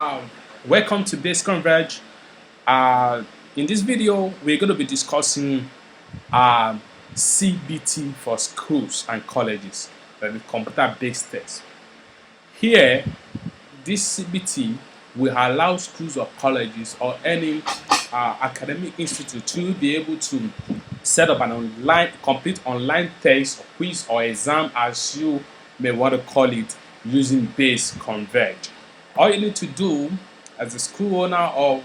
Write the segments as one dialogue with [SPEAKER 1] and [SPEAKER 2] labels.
[SPEAKER 1] Um, Welcome to BaseConverge. Uh, in this video, we're going to be discussing CBT for schools and colleges, the computer-based test. Here, this CBT will allow schools or colleges or any academic institute to be able to set up an complete online test, quiz, or exam, as you may want to call it, using BaseConverge. All you need to do as a school owner or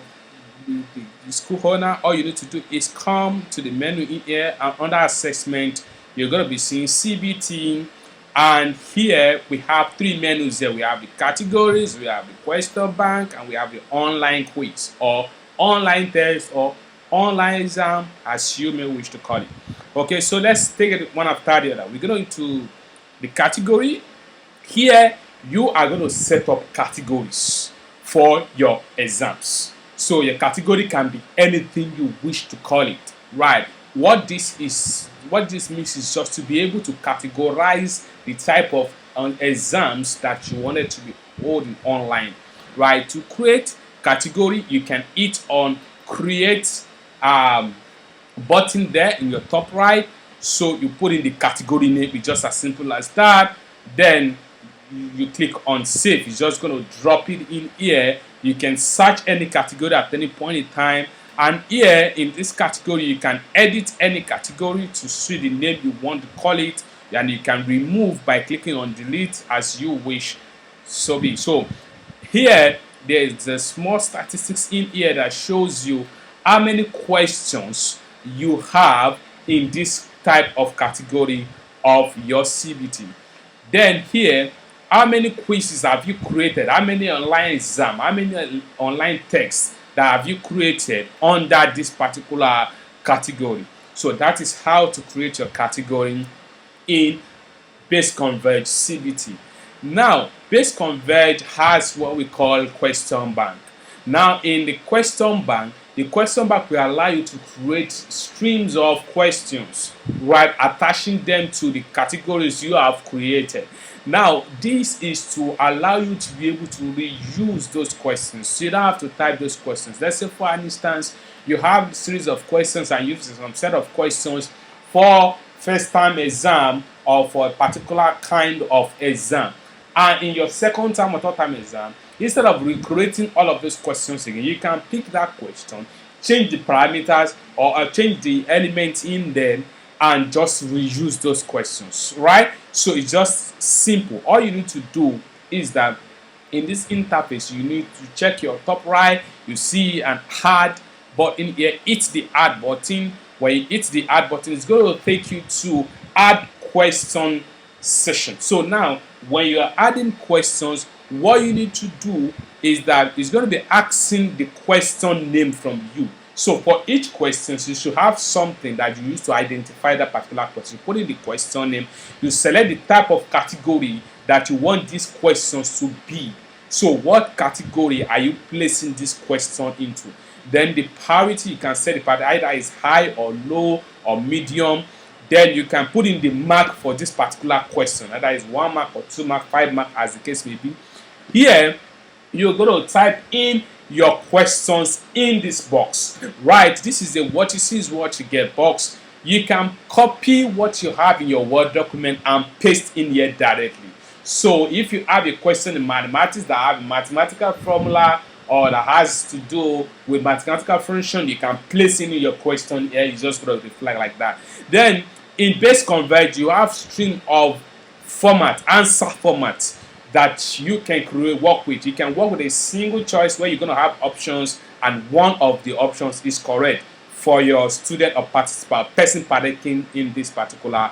[SPEAKER 1] the school owner, all you need to do is come to the menu in here, and under assessment, you're going to be seeing CBT. And here we have three menus here. We have the categories, we have the question bank, and we have the online quiz or online test or online exam, as you may wish to call it. Okay, so let's take it one after the other. We're going to the category. Here you are going to set up categories for your exams. So your category can be anything you wish to call it, right? What this means is just to be able to categorize the type of exams that you wanted to be holding online, right? To create category, you can hit on create button there in your top right. So you put in the category name. It's just as simple as that. Then you click on save. It's just going to drop it in here. You can search any category at any point in time, and here in this category you can edit any category to see the name you want to call it, and you can remove by clicking on delete as you wish. So here there is a small statistics in here that shows you how many questions you have in this type of category of your CBT. Then here, how many quizzes have you created? How many online exam? How many online texts that have you created under this particular category? So that is how to create your category in BaseConverge CBT. Now, BaseConverge has what we call question bank. Now, in the question bank will allow you to create streams of questions, right, attaching them to the categories you have created. Now, this is to allow you to be able to reuse those questions. So you don't have to type those questions. Let's say, for instance, you have a series of questions and you have some set of questions for first-time exam or for a particular kind of exam. And in your second time or third time exam, instead of recreating all of those questions again, you can pick that question, change the parameters or change the elements in them, and just reuse those questions, right? So it's just simple. All you need to do is that in this interface, you need to check your top right. You see an add button here. Hit the add button. When you hit the add button, it's going to take you to add question session. So now, when you are adding questions, what you need to do is that it's going to be asking the question name from you. So for each question, you should have something that you use to identify that particular question. You put in the question name, you select the type of category that you want these questions to be. So what category are you placing this question into? Then the priority, you can set the priority either is high or low or medium. Then you can put in the mark for this particular question, either is 1 mark or 2 mark, 5 mark, as the case may be. Here, you're going to type in your questions in this box, right? This is a what you see is what you get box. You can copy what you have in your Word document and paste in here directly. So if you have a question in mathematics that have a mathematical formula or that has to do with mathematical function, you can place in your question here. You just going to reflect like that. Then in BaseConverge, you have string of answer format that you can work with. You can work with a single choice where you're going to have options, and one of the options is correct for your student or person partaking in this particular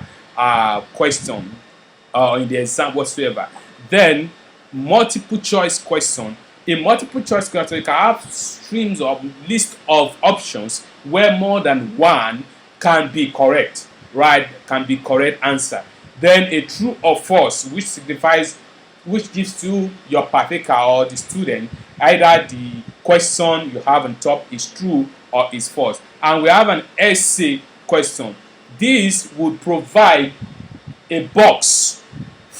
[SPEAKER 1] question or in the exam whatsoever. Then multiple choice question. In multiple choice question, you can have streams of list of options where more than one can be correct, right? Can be correct answer. Then a true or false, which gives to your partaker or the student either the question you have on top is true or is false. And we have an essay question. This would provide a box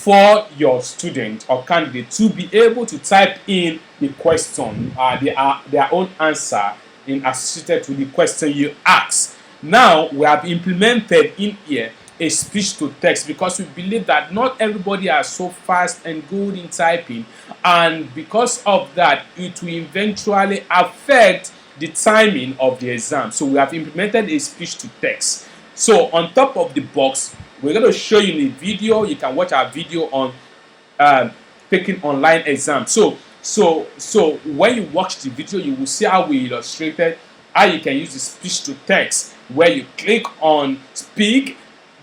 [SPEAKER 1] for your student or candidate to be able to type in the question, their own answer in associated to the question you ask. Now we have implemented in here a speech to text because we believe that not everybody are so fast and good in typing, and because of that it will eventually affect the timing of the exam. So we have implemented a speech to text. So on top of the box, we're going to show you in a video. You can watch our video on taking online exam. So when you watch the video, you will see how we illustrated how you can use the speech to text, where you click on speak.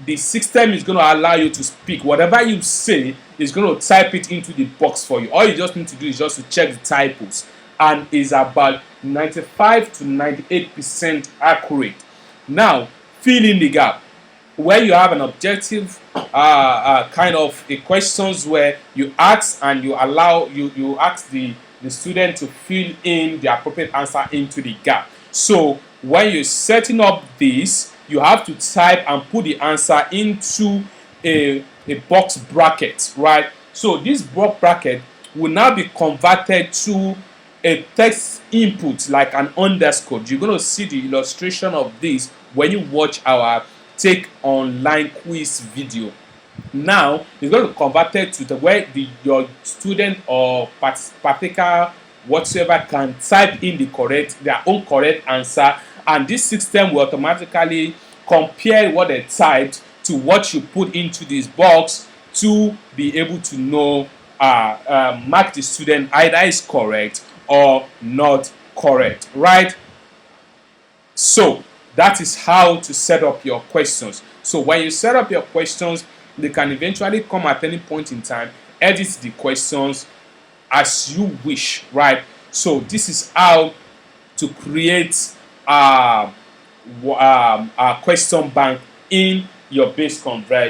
[SPEAKER 1] The system is going to allow you to speak. Whatever you say is going to type it into the box for you. All you just need to do is just to check the typos, and is about 95 to 98% accurate. Now, fill in the gap where you have an objective kind of a questions where you ask and you allow you ask the student to fill in the appropriate answer into the gap. So when you're setting up this, you have to type and put the answer into a box bracket, right? So this box bracket will now be converted to a text input like an underscore. You're going to see the illustration of this when you watch our take online quiz video. Now it's going to convert it to the way your student or particular whatsoever can type in their own correct answer, and this system will automatically compare what they typed to what you put into this box to be able to know mark the student either is correct or not correct, right? So that is how to set up your questions. So when you set up your questions, they can eventually come at any point in time, edit the questions as you wish, right? So this is how to create a question bank in your BaseConverge